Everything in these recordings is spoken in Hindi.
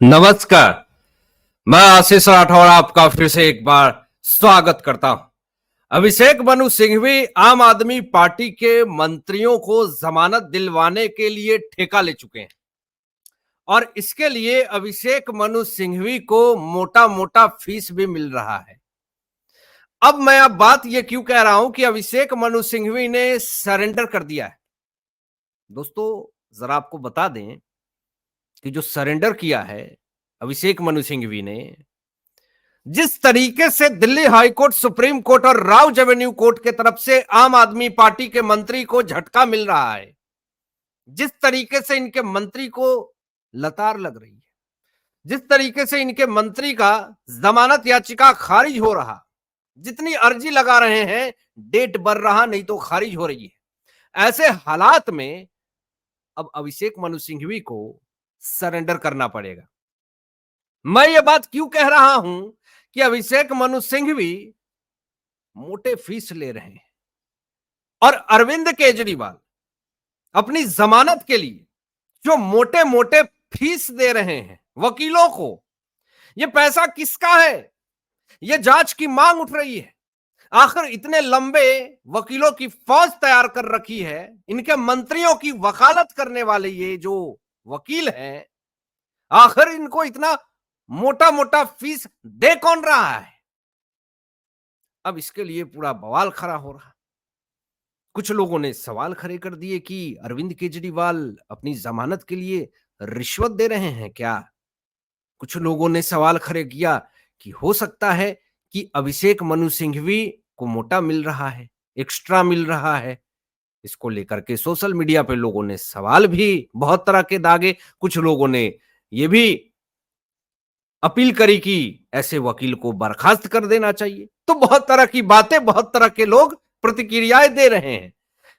नमस्कार। मैं आशीष राठौर आपका फिर से एक बार स्वागत करता हूं। अभिषेक मनु सिंघवी आम आदमी पार्टी के मंत्रियों को जमानत दिलवाने के लिए ठेका ले चुके हैं और इसके लिए अभिषेक मनु सिंघवी को मोटा मोटा फीस भी मिल रहा है। अब मैं अब बात यह क्यों कह रहा हूं कि अभिषेक मनु सिंघवी ने सरेंडर कर दिया है। दोस्तों जरा आपको बता दें कि जो सरेंडर किया है अभिषेक मनु सिंघवी ने, जिस तरीके से दिल्ली हाईकोर्ट, सुप्रीम कोर्ट और राउज एवेन्यू कोर्ट के तरफ से आम आदमी पार्टी के मंत्री को झटका मिल रहा है, जिस तरीके से इनके मंत्री को लतार लग रही है, जिस तरीके से इनके मंत्री का जमानत याचिका खारिज हो रहा, जितनी अर्जी लगा रहे हैं डेट बढ़ रहा नहीं तो खारिज हो रही है। ऐसे हालात में अब अभिषेक मनु सिंघवी को सरेंडर करना पड़ेगा। मैं ये बात क्यों कह रहा हूं कि अभिषेक मनु सिंघवी मोटे फीस ले रहे हैं और अरविंद केजरीवाल अपनी जमानत के लिए जो मोटे मोटे फीस दे रहे हैं वकीलों को, ये पैसा किसका है? ये जांच की मांग उठ रही है। आखिर इतने लंबे वकीलों की फौज तैयार कर रखी है, इनके मंत्रियों की वकालत करने वाले ये जो वकील हैं, आखिर इनको इतना मोटा मोटा फीस दे कौन रहा है? अब इसके लिए पूरा बवाल खड़ा हो रहा। कुछ लोगों ने सवाल खड़े कर दिए कि अरविंद केजरीवाल अपनी जमानत के लिए रिश्वत दे रहे हैं क्या? कुछ लोगों ने सवाल खड़े किया कि हो सकता है कि अभिषेक मनु सिंघवी को मोटा मिल रहा है, एक्स्ट्रा मिल रहा है। इसको लेकर के सोशल मीडिया पे लोगों ने सवाल भी बहुत तरह के दागे। कुछ लोगों ने यह भी अपील करी कि ऐसे वकील को बर्खास्त कर देना चाहिए। तो बहुत तरह की बातें, बहुत तरह के लोग प्रतिक्रियाएं दे रहे हैं।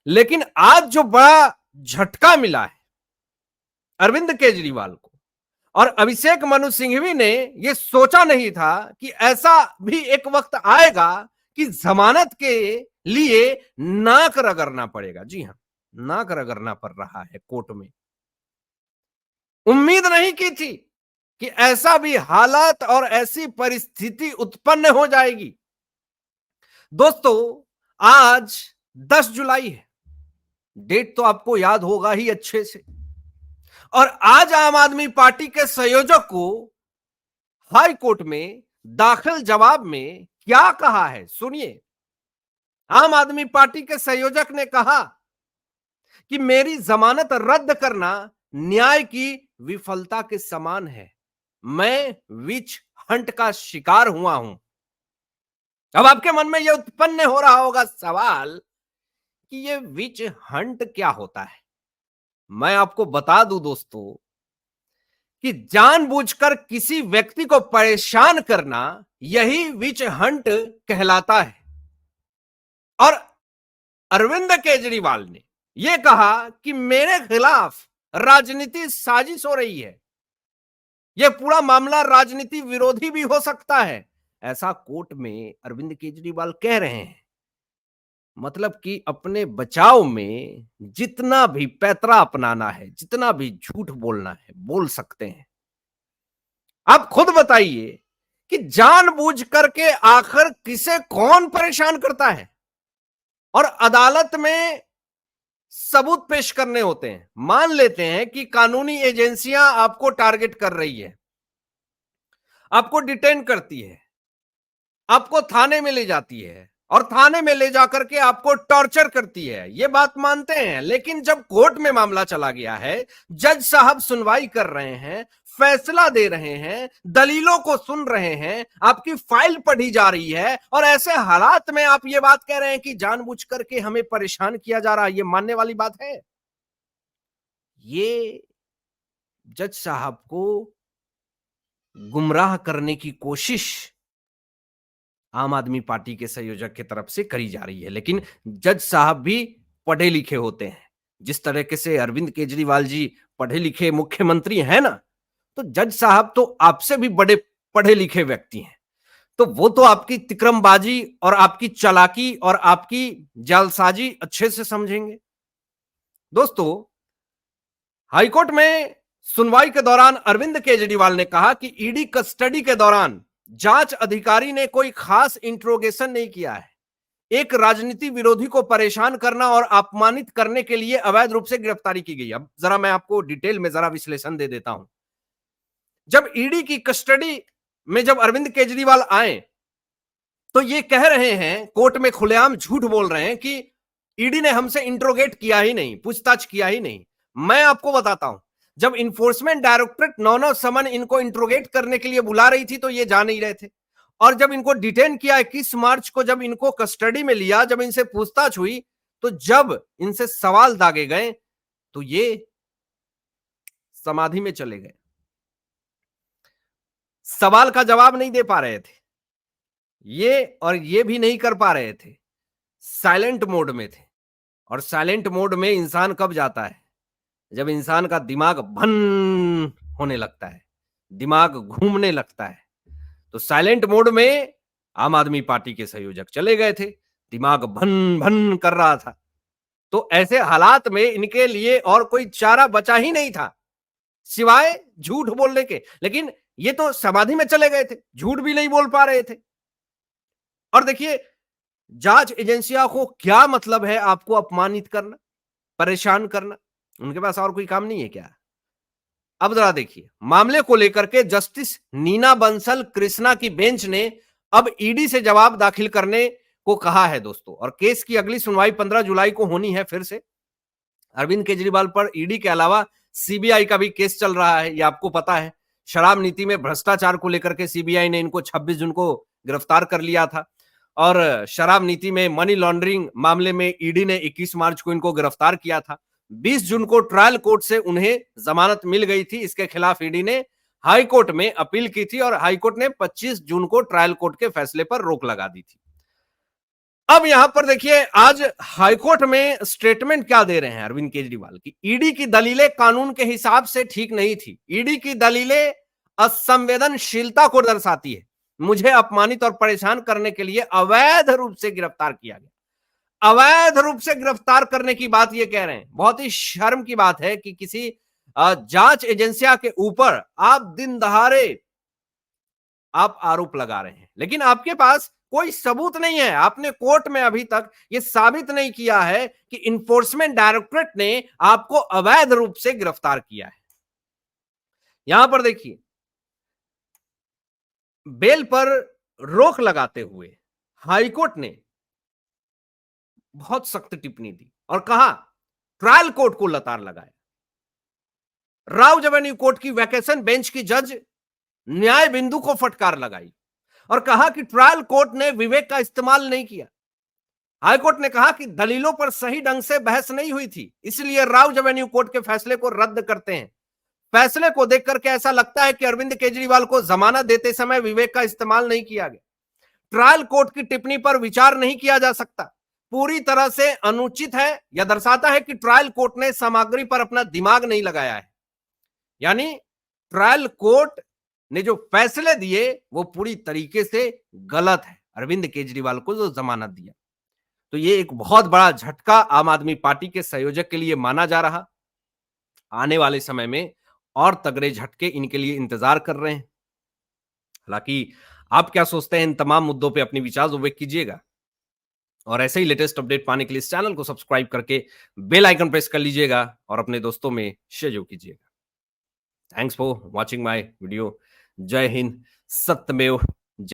लेकिन आज जो बड़ा झटका मिला है अरविंद केजरीवाल को और अभिषेक मनु सिंघवी ने, यह सोचा नहीं था कि ऐसा भी एक वक्त आएगा कि जमानत के लिए नाक रगड़ना पड़ेगा। जी हां, नाक रगड़ना पड़ रहा है कोर्ट में। उम्मीद नहीं की थी कि ऐसा भी हालात और ऐसी परिस्थिति उत्पन्न हो जाएगी। दोस्तों आज 10 जुलाई है, डेट तो आपको याद होगा ही अच्छे से। और आज आम आदमी पार्टी के संयोजक को हाई कोर्ट में दाखिल जवाब में क्या कहा है, सुनिए। आम आदमी पार्टी के संयोजक ने कहा कि मेरी जमानत रद्द करना न्याय की विफलता के समान है। मैं विच हंट का शिकार हुआ हूं। अब आपके मन में यह उत्पन्न हो रहा होगा सवाल कि यह विच हंट क्या होता है। मैं आपको बता दूं दोस्तों कि जानबूझकर किसी व्यक्ति को परेशान करना यही विच हंट कहलाता है। और अरविंद केजरीवाल ने यह कहा कि मेरे खिलाफ राजनीति साजिश हो रही है, यह पूरा मामला राजनीति विरोधी भी हो सकता है, ऐसा कोर्ट में अरविंद केजरीवाल कह रहे हैं। मतलब कि अपने बचाव में जितना भी पैतरा अपनाना है, जितना भी झूठ बोलना है, बोल सकते हैं। आप खुद बताइए कि जानबूझ करके आखिर किसे कौन परेशान करता है? और अदालत में सबूत पेश करने होते हैं। मान लेते हैं कि कानूनी एजेंसियां आपको टारगेट कर रही है, आपको डिटेन करती है, आपको थाने में ले जाती है और थाने में ले जाकर के आपको टॉर्चर करती है, ये बात मानते हैं। लेकिन जब कोर्ट में मामला चला गया है, जज साहब सुनवाई कर रहे हैं, फैसला दे रहे हैं, दलीलों को सुन रहे हैं, आपकी फाइल पढ़ी जा रही है, और ऐसे हालात में आप ये बात कह रहे हैं कि जानबूझ करके हमें परेशान किया जा रहा है, ये मानने वाली बात है? ये जज साहब को गुमराह करने की कोशिश आम आदमी पार्टी के संयोजक की तरफ से करी जा रही है। लेकिन जज साहब भी पढ़े लिखे होते हैं। जिस तरीके से अरविंद केजरीवाल जी पढ़े लिखे मुख्यमंत्री हैं ना, तो जज साहब तो आपसे भी बड़े पढ़े लिखे व्यक्ति हैं। तो वो तो आपकी तिकरमबाजी और आपकी चालाकी और आपकी जालसाजी अच्छे से समझेंगे। दोस्तों हाईकोर्ट में सुनवाई के दौरान अरविंद केजरीवाल ने कहा कि ईडी कस्टडी के दौरान जांच अधिकारी ने कोई खास इंट्रोगेशन नहीं किया है। एक राजनीति विरोधी को परेशान करना और अपमानित करने के लिए अवैध रूप से गिरफ्तारी की गई। अब जरा मैं आपको डिटेल में जरा विश्लेषण दे देता हूं। जब ईडी की कस्टडी में जब अरविंद केजरीवाल आए तो ये कह रहे हैं, कोर्ट में खुलेआम झूठ बोल रहे हैं कि ईडी ने हमसे इंट्रोगेट किया ही नहीं, पूछताछ किया ही नहीं। मैं आपको बताता हूं, जब इन्फोर्समेंट डायरेक्टरेट 9 समन इनको इंट्रोगेट करने के लिए बुला रही थी तो ये जा नहीं रहे थे, और जब इनको डिटेन किया 21 मार्च को, जब इनको कस्टडी में लिया, जब इनसे पूछताछ हुई, तो जब इनसे सवाल दागे गए तो ये समाधि में चले गए, सवाल का जवाब नहीं दे पा रहे थे ये, और ये भी नहीं कर पा रहे थे, साइलेंट मोड में थे। और साइलेंट मोड में इंसान कब जाता है? जब इंसान का दिमाग भन होने लगता है, दिमाग घूमने लगता है। तो साइलेंट मोड में आम आदमी पार्टी के संयोजक चले गए थे, दिमाग भन भन कर रहा था। तो ऐसे हालात में इनके लिए और कोई चारा बचा ही नहीं था सिवाय झूठ बोलने के। लेकिन ये तो समाधि में चले गए थे, झूठ भी नहीं बोल पा रहे थे। और देखिए, जांच एजेंसियों को क्या मतलब है आपको अपमानित करना, परेशान करना? उनके पास और कोई काम नहीं है क्या? अब जरा देखिए, मामले को लेकर के जस्टिस नीना बंसल कृष्णा की बेंच ने अब ईडी से जवाब दाखिल करने को कहा है दोस्तों, और केस की अगली सुनवाई 15 जुलाई को होनी है। फिर से अरविंद केजरीवाल पर ईडी के अलावा सीबीआई का भी केस चल रहा है, ये आपको पता है। शराब नीति में भ्रष्टाचार को लेकर के सीबीआई ने इनको 26 जून को गिरफ्तार कर लिया था, और शराब नीति में मनी लॉन्ड्रिंग मामले में ईडी ने 21 मार्च को इनको गिरफ्तार किया था। 20 जून को ट्रायल कोर्ट से उन्हें जमानत मिल गई थी। इसके खिलाफ ईडी ने हाई कोर्ट में अपील की थी, और हाई कोर्ट ने 25 जून को ट्रायल कोर्ट के फैसले पर रोक लगा दी थी। अब यहां पर देखिए, आज हाईकोर्ट में स्टेटमेंट क्या दे रहे हैं अरविंद केजरीवाल की। ईडी की दलीलें कानून के हिसाब से ठीक नहीं थी। ईडी की दलीलें असंवेदनशीलता को दर्शाती है। मुझे अपमानित और परेशान करने के लिए अवैध रूप से गिरफ्तार किया गया। अवैध रूप से गिरफ्तार करने की बात ये कह रहे हैं। बहुत ही शर्म की बात है कि किसी जांच एजेंसिया के ऊपर आप दिन दहाड़े आप आरोप लगा रहे हैं, लेकिन आपके पास कोई सबूत नहीं है। आपने कोर्ट में अभी तक यह साबित नहीं किया है कि इन्फोर्समेंट डायरेक्टरेट ने आपको अवैध रूप से गिरफ्तार किया है। यहां पर देखिए, बेल पर रोक लगाते हुए हाईकोर्ट ने बहुत सख्त टिप्पणी दी और कहा, ट्रायल कोर्ट को लताड़ लगाया। राउज एवेन्यू कोर्ट की वैकेशन बेंच की जज न्याय बिंदु को फटकार लगाई और कहा कि ट्रायल कोर्ट ने विवेक का इस्तेमाल नहीं किया। हाईकोर्ट ने कहा कि दलीलों पर सही ढंग से बहस नहीं हुई थी, इसलिए राउज एवेन्यू कोर्ट के फैसले को रद्द करते हैं। फैसले को देख करके ऐसा लगता है कि अरविंद केजरीवाल को जमानत देते समय विवेक का इस्तेमाल नहीं किया गया। ट्रायल कोर्ट की टिप्पणी पर विचार नहीं किया जा सकता, पूरी तरह से अनुचित है। यह दर्शाता है कि ट्रायल कोर्ट ने सामग्री पर अपना दिमाग नहीं लगाया है। यानी ट्रायल कोर्ट ने जो फैसले दिए वो पूरी तरीके से गलत है। अरविंद केजरीवाल को जो जमानत दिया, तो ये एक बहुत बड़ा झटका आम आदमी पार्टी के संयोजक के लिए माना जा रहा। आने वाले समय में और तगड़े झटके इनके लिए इंतजार कर रहे हैं। हालांकि आप क्या सोचते हैं इन तमाम मुद्दों पे अपनी विचार व्यक्त कीजिएगा, और ऐसे ही लेटेस्ट अपडेट पाने के लिए इस चैनल को सब्सक्राइब करके बेल आइकन प्रेस कर लीजिएगा और अपने दोस्तों में शेयर कीजिएगा। Thanks for watching my video. जय हिंद, सत्यमेव